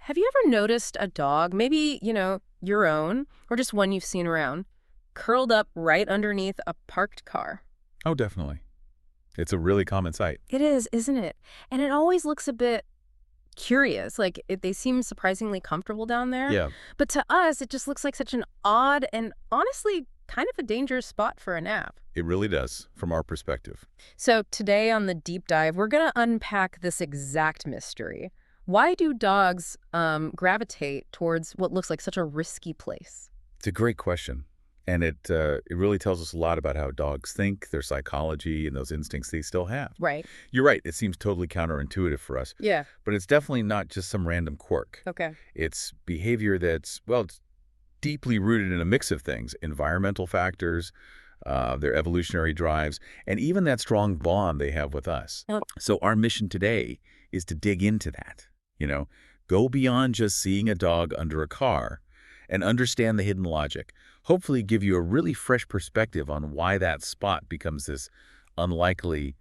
Have you ever noticed a dog, maybe, your own, or just one you've seen around, curled up right underneath a parked car? Oh, definitely. It's a really common sight. It is, isn't it? And it always looks a bit curious. Like, they seem surprisingly comfortable down there. Yeah, But to us, it just looks like such an odd and honestly kind of a dangerous spot for a nap. it really does, from our perspective. So today on the deep dive, we're going to unpack this exact mystery. Why do dogs gravitate towards what looks like such a risky place? It's a great question. And it really tells us a lot about how dogs think, their psychology, and those instincts they still have. Right. You're right, it seems totally counterintuitive for us, Yeah. but it's definitely not just some random quirk. Okay. It's behavior that's, well, it's deeply rooted in a mix of things, environmental factors, their evolutionary drives, and even that strong bond they have with us. Oh. So our mission today is to dig into that, go beyond just seeing a dog under a car and understand the hidden logic, hopefully give you a really fresh perspective on why that spot becomes this unlikely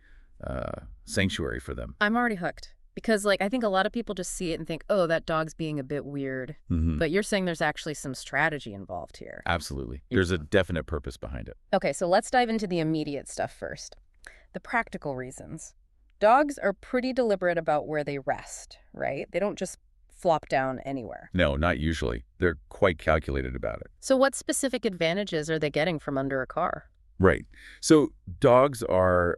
sanctuary for them. I'm already hooked because, I think a lot of people just see it and think, oh, that dog's being a bit weird. Hmm. But you're saying there's actually some strategy involved here. Absolutely. There's a definite purpose behind it. Okay, so let's dive into the immediate stuff first. The practical reasons. Dogs are pretty deliberate about where they rest, right? They don't just flop down anywhere. No, not usually. They're quite calculated about it. So what specific advantages are they getting from under a car? Right. So dogs are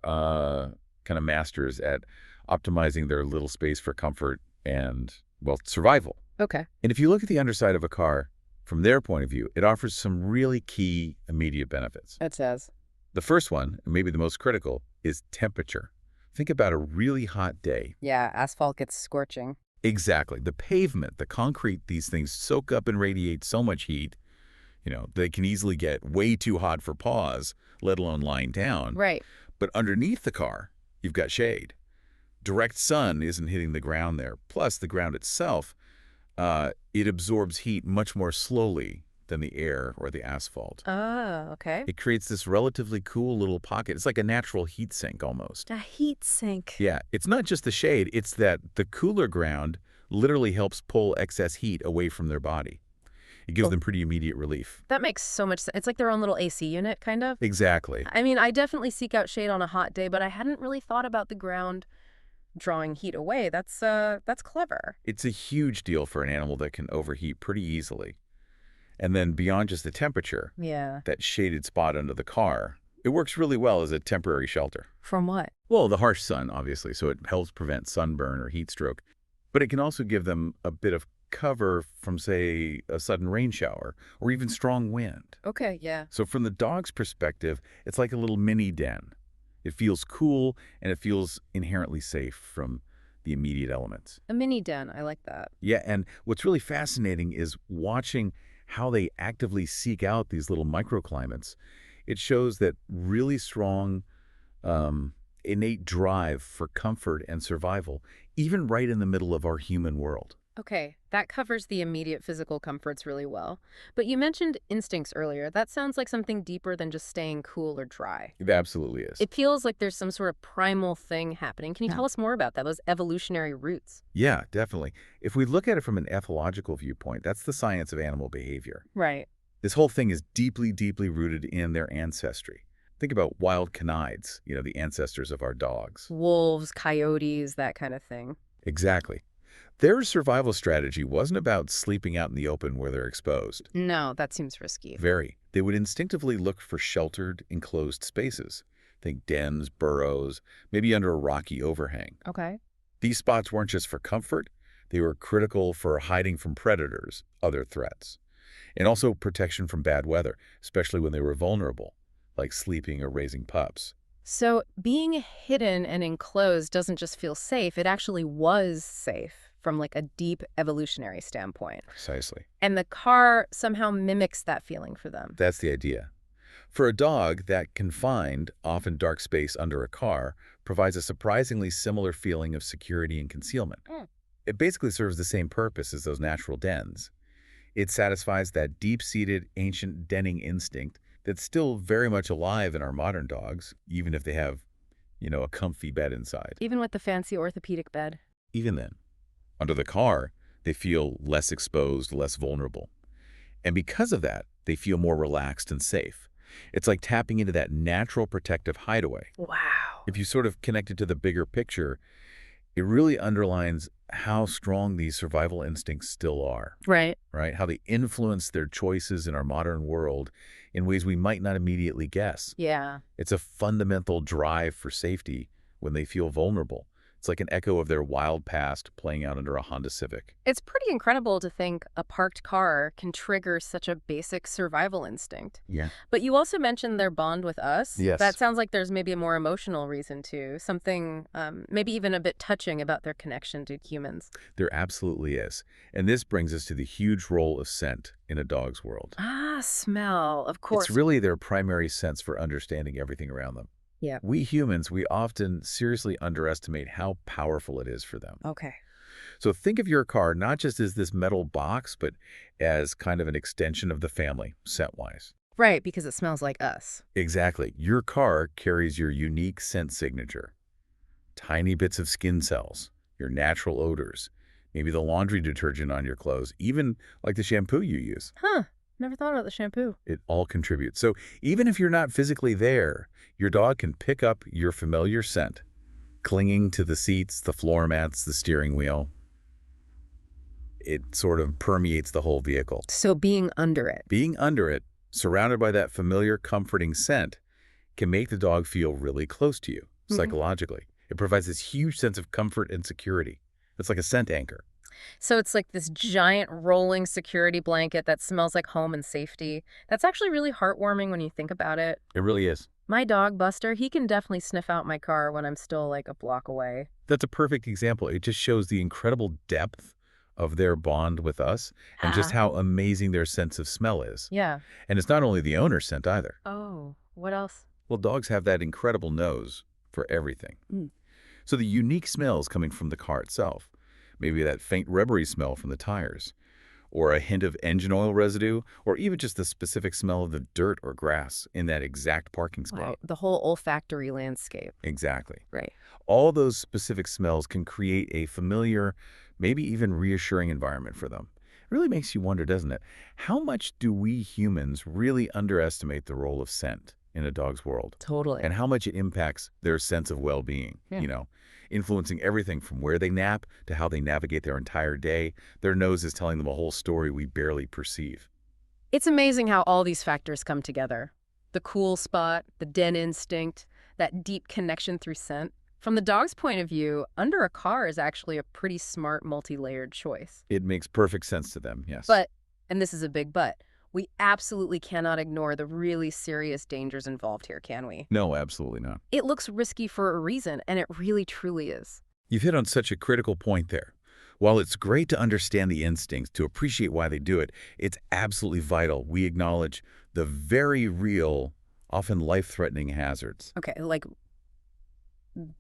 kind of masters at optimizing their little space for comfort and, well, survival. Okay. And if you look at the underside of a car, from their point of view, it offers some really key immediate benefits. It says. The first one, and maybe the most critical, is temperature. Think about a really hot day. Yeah, asphalt gets scorching. Exactly. The pavement, the concrete, these things soak up and radiate so much heat, they can easily get way too hot for paws, let alone lying down. Right. But underneath the car, you've got shade. Direct sun isn't hitting the ground there. Plus, the ground itself, it absorbs heat much more slowly than the air or the asphalt. Oh, okay. It creates this relatively cool little pocket. It's like a natural heat sink almost. A heat sink. Yeah, it's not just the shade. It's that the cooler ground literally helps pull excess heat away from their body. It gives them pretty immediate relief. That makes so much sense. It's like their own little AC unit, kind of. Exactly. I mean, I definitely seek out shade on a hot day, but I hadn't really thought about the ground drawing heat away. That's clever. It's a huge deal for an animal that can overheat pretty easily. And then beyond just the temperature, Yeah. that shaded spot under the car, it works really well as a temporary shelter. From what? Well, the harsh sun, obviously, so it helps prevent sunburn or heat stroke. But it can also give them a bit of cover from, say, a sudden rain shower or even strong wind. Okay, yeah. So from the dog's perspective, it's like a little mini den. It feels cool and it feels inherently safe from the immediate elements. A mini den. I like that. Yeah, and what's really fascinating is watching how they actively seek out these little microclimates. It shows that really strong, innate drive for comfort and survival, even right in the middle of our human world. Okay, that covers the immediate physical comforts really well. But you mentioned instincts earlier. That sounds like something deeper than just staying cool or dry. It absolutely is. It feels like there's some sort of primal thing happening. Can you Yeah. tell us more about that, those evolutionary roots? Yeah, definitely. If we look at it from an ethological viewpoint, that's the science of animal behavior. Right. This whole thing is deeply, deeply rooted in their ancestry. Think about wild canids, the ancestors of our dogs. Wolves, coyotes, that kind of thing. Exactly. Their survival strategy wasn't about sleeping out in the open where they're exposed. No, that seems risky. Very. They would instinctively look for sheltered, enclosed spaces. Think dens, burrows, maybe under a rocky overhang. Okay. These spots weren't just for comfort. They were critical for hiding from predators, other threats, and also protection from bad weather, especially when they were vulnerable, like sleeping or raising pups. So being hidden and enclosed doesn't just feel safe, it actually was safe from a deep evolutionary standpoint. Precisely. And the car somehow mimics that feeling for them. That's the idea. For a dog, that confined, often dark space under a car provides a surprisingly similar feeling of security and concealment. Mm. It basically serves the same purpose as those natural dens. It satisfies that deep-seated, ancient denning instinct that's still very much alive in our modern dogs, even if they have, a comfy bed inside. Even with the fancy orthopedic bed. Even then, under the car, They feel less exposed, less vulnerable. And because of that, they feel more relaxed and safe. It's like tapping into that natural protective hideaway. Wow. If you sort of connect it to the bigger picture, it really underlines how strong these survival instincts still are, Right. right? How they influence their choices in our modern world in ways we might not immediately guess. Yeah. It's a fundamental drive for safety when they feel vulnerable. It's like an echo of their wild past playing out under a Honda Civic. It's pretty incredible to think a parked car can trigger such a basic survival instinct. Yeah. But you also mentioned their bond with us. Yes. That sounds like there's maybe a more emotional reason too, something maybe even a bit touching about their connection to humans. There absolutely is. And this brings us to the huge role of scent in a dog's world. Ah, smell, of course. It's really their primary sense for understanding everything around them. Yeah. We humans, we often seriously underestimate how powerful it is for them. Okay. So think of your car not just as this metal box, but as kind of an extension of the family, scent-wise. Right, because it smells like us. Exactly. Your car carries your unique scent signature. Tiny bits of skin cells, your natural odors, maybe the laundry detergent on your clothes, even like the shampoo you use. Huh. Never thought about the shampoo. It all contributes. So even if you're not physically there, your dog can pick up your familiar scent, clinging to the seats, the floor mats, the steering wheel. It sort of permeates the whole vehicle. So being under it. Being under it, surrounded by that familiar, comforting scent, can make the dog feel really close to you, psychologically. It provides this huge sense of comfort and security. It's like a scent anchor. So it's like this giant rolling security blanket that smells like home and safety. That's actually really heartwarming when you think about it. It really is. My dog, Buster, he can definitely sniff out my car when I'm still like a block away. That's a perfect example. It just shows the incredible depth of their bond with us and just how amazing their sense of smell is. Yeah. And it's not only the owner's scent either. Oh, what else? Well, dogs have that incredible nose for everything. So the unique smells coming from the car itself, maybe that faint rubbery smell from the tires, or a hint of engine oil residue, or even just the specific smell of the dirt or grass in that exact parking spot. Wow, the whole olfactory landscape. Exactly. Right. All those specific smells can create a familiar, maybe even reassuring environment for them. It really makes you wonder, doesn't it? How much do we humans really underestimate the role of scent in a dog's world? Totally. And how much it impacts their sense of well-being, influencing everything from where they nap to how they navigate their entire day. Their nose is telling them a whole story we barely perceive. It's amazing how all these factors come together. The cool spot, the den instinct, that deep connection through scent. From the dog's point of view, under a car is actually a pretty smart, multi-layered choice. It makes perfect sense to them, yes. But, and this is a big but, we absolutely cannot ignore the really serious dangers involved here, can we? No, absolutely not. It looks risky for a reason, and it really truly is. You've hit on such a critical point there. While it's great to understand the instincts, to appreciate why they do it, it's absolutely vital we acknowledge the very real, often life-threatening hazards. Okay, like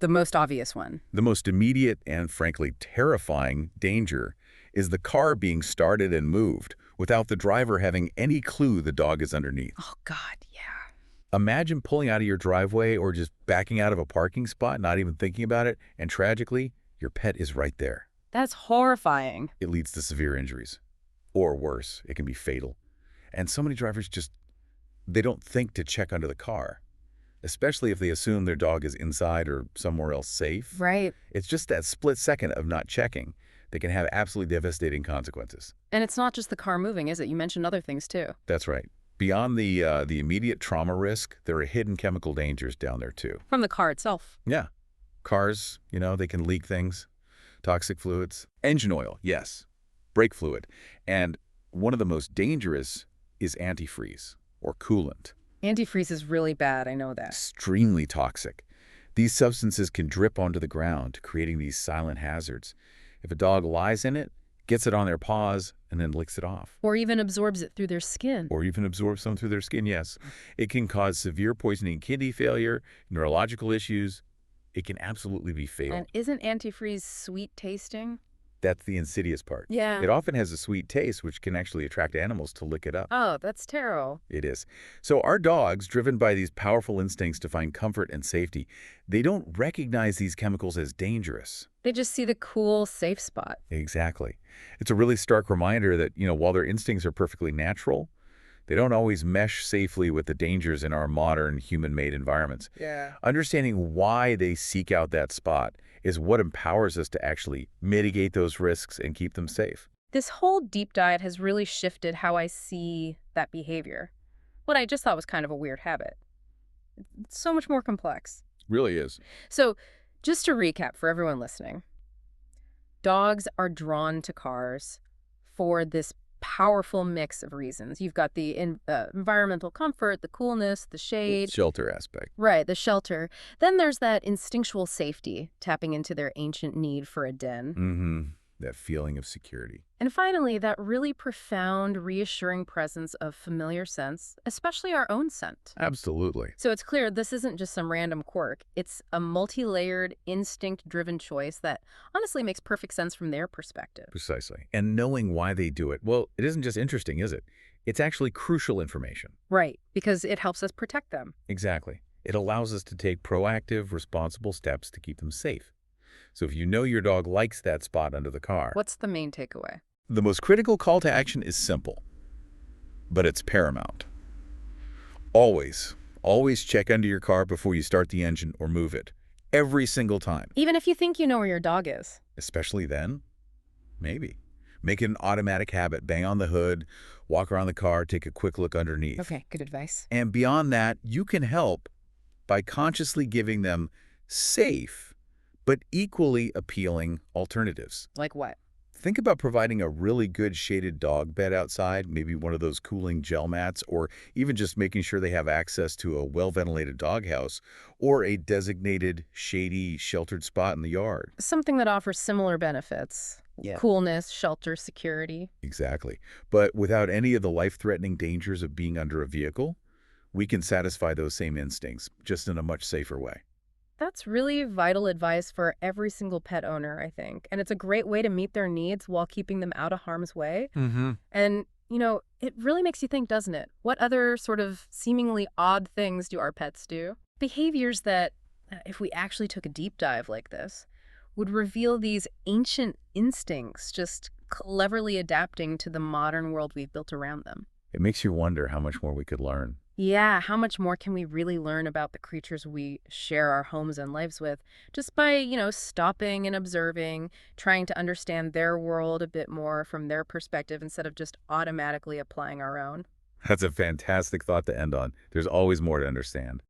the most obvious one. The most immediate and, frankly, terrifying danger is the car being started and moved without the driver having any clue the dog is underneath. Oh, God, yeah. Imagine pulling out of your driveway or just backing out of a parking spot, not even thinking about it, and tragically, your pet is right there. That's horrifying. It leads to severe injuries. Or worse, it can be fatal. And so many drivers they don't think to check under the car, especially if they assume their dog is inside or somewhere else safe. Right. It's just that split second of not checking that can have absolutely devastating consequences. And it's not just the car moving, is it? You mentioned other things, too. That's right. Beyond the immediate trauma risk, there are hidden chemical dangers down there, too. From the car itself. Yeah. Cars, they can leak things. Toxic fluids. Engine oil, yes. Brake fluid. And one of the most dangerous is antifreeze or coolant. Antifreeze is really bad, I know that. Extremely toxic. These substances can drip onto the ground, creating these silent hazards. If a dog lies in it, gets it on their paws, and then licks it off. Or even absorbs it through their skin. Or even absorbs some through their skin, yes. It can cause severe poisoning, kidney failure, neurological issues. It can absolutely be fatal. And isn't antifreeze sweet tasting? That's the insidious part. Yeah. It often has a sweet taste, which can actually attract animals to lick it up. Oh, that's terrible. It is. So our dogs, driven by these powerful instincts to find comfort and safety, they don't recognize these chemicals as dangerous. They just see the cool, safe spot. Exactly. It's a really stark reminder that, while their instincts are perfectly natural, they don't always mesh safely with the dangers in our modern human-made environments. Yeah. Understanding why they seek out that spot is what empowers us to actually mitigate those risks and keep them safe. This whole deep dive has really shifted how I see that behavior. What I just thought was kind of a weird habit. It's so much more complex. Really is. So, just to recap for everyone listening, dogs are drawn to cars for this powerful mix of reasons. You've got the environmental comfort, the coolness, the shade. Shelter aspect. Right, the shelter. Then there's that instinctual safety, tapping into their ancient need for a den. Mm-hmm. That feeling of security. And finally, that really profound, reassuring presence of familiar scents, especially our own scent. Absolutely. So it's clear this isn't just some random quirk. It's a multi-layered, instinct-driven choice that honestly makes perfect sense from their perspective. Precisely. And knowing why they do it, well, it isn't just interesting, is it? It's actually crucial information. Right, because it helps us protect them. Exactly. It allows us to take proactive, responsible steps to keep them safe. So if you know your dog likes that spot under the car, What's the main takeaway? the most critical call to action is simple, but it's paramount. Always, always check under your car before you start the engine or move it. Every single time. Even if you think you know where your dog is. Especially then, maybe. Make it an automatic habit. Bang on the hood, walk around the car, take a quick look underneath. Okay, good advice. And beyond that, you can help by consciously giving them safe but equally appealing alternatives. Like what? Think about providing a really good shaded dog bed outside, maybe one of those cooling gel mats, or even just making sure they have access to a well-ventilated doghouse or a designated, shady, sheltered spot in the yard. Something that offers similar benefits. Yeah. Coolness, shelter, security. Exactly. But without any of the life-threatening dangers of being under a vehicle, we can satisfy those same instincts, just in a much safer way. That's really vital advice for every single pet owner, I think. And it's a great way to meet their needs while keeping them out of harm's way. Mm-hmm. And, it really makes you think, doesn't it? What other sort of seemingly odd things do our pets do? Behaviors that, if we actually took a deep dive like this, would reveal these ancient instincts just cleverly adapting to the modern world we've built around them. It makes you wonder how much more we could learn. Yeah, how much more can we really learn about the creatures we share our homes and lives with just by, stopping and observing, trying to understand their world a bit more from their perspective instead of just automatically applying our own? That's a fantastic thought to end on. There's always more to understand.